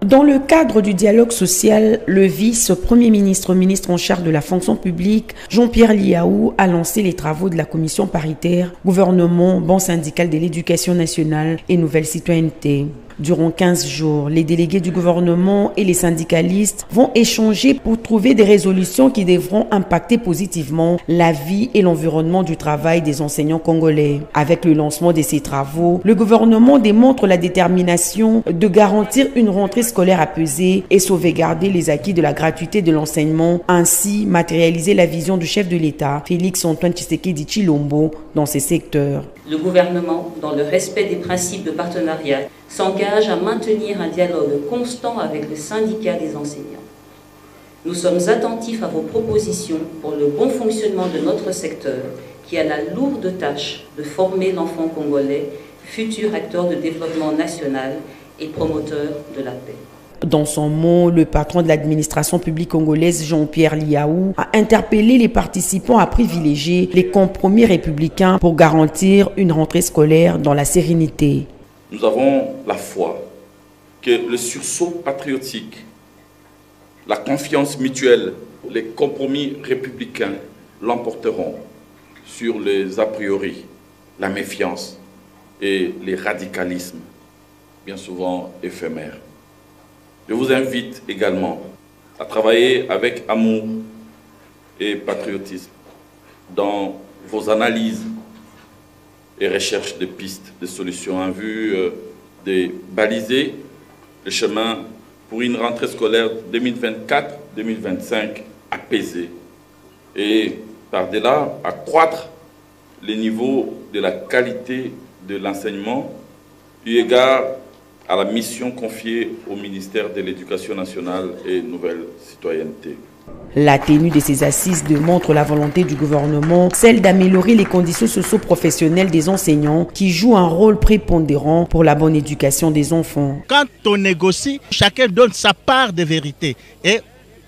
Dans le cadre du dialogue social, le vice-premier ministre en charge de la fonction publique, Jean-Pierre Liaou, a lancé les travaux de la commission paritaire gouvernement, banque syndicale de l'éducation nationale et nouvelle citoyenneté. Durant 15 jours, les délégués du gouvernement et les syndicalistes vont échanger pour trouver des résolutions qui devront impacter positivement la vie et l'environnement du travail des enseignants congolais. Avec le lancement de ces travaux, le gouvernement démontre la détermination de garantir une rentrée scolaire apaisée et sauvegarder les acquis de la gratuité de l'enseignement, ainsi matérialiser la vision du chef de l'État, Félix-Antoine Tshisekedi Tshilombo, dans ces secteurs. Le gouvernement, dans le respect des principes de partenariat, s'engage à maintenir un dialogue constant avec le syndicat des enseignants. Nous sommes attentifs à vos propositions pour le bon fonctionnement de notre secteur qui a la lourde tâche de former l'enfant congolais, futur acteur de développement national et promoteur de la paix. Dans son mot, le patron de l'administration publique congolaise, Jean-Pierre Liaou, a interpellé les participants à privilégier les compromis républicains pour garantir une rentrée scolaire dans la sérénité. Nous avons la foi que le sursaut patriotique, la confiance mutuelle, les compromis républicains l'emporteront sur les a priori, la méfiance et les radicalismes, bien souvent éphémères. Je vous invite également à travailler avec amour et patriotisme dans vos analyses et recherches de pistes de solutions en vue de baliser le chemin pour une rentrée scolaire 2024-2025 apaisée et par-delà accroître les niveaux de la qualité de l'enseignement eu égard à la mission confiée au ministère de l'Éducation nationale et Nouvelle Citoyenneté. La tenue de ces assises démontre la volonté du gouvernement, celle d'améliorer les conditions socio-professionnelles des enseignants qui jouent un rôle prépondérant pour la bonne éducation des enfants. Quand on négocie, chacun donne sa part de vérité et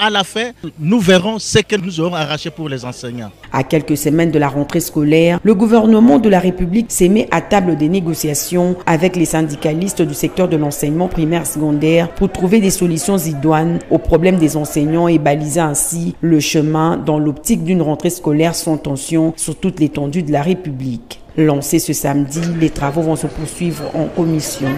à la fin, nous verrons ce que nous aurons arraché pour les enseignants. À quelques semaines de la rentrée scolaire, le gouvernement de la République s'est mis à table des négociations avec les syndicalistes du secteur de l'enseignement primaire secondaire pour trouver des solutions idoines aux problèmes des enseignants et baliser ainsi le chemin dans l'optique d'une rentrée scolaire sans tension sur toute l'étendue de la République. Lancés ce samedi, les travaux vont se poursuivre en commission.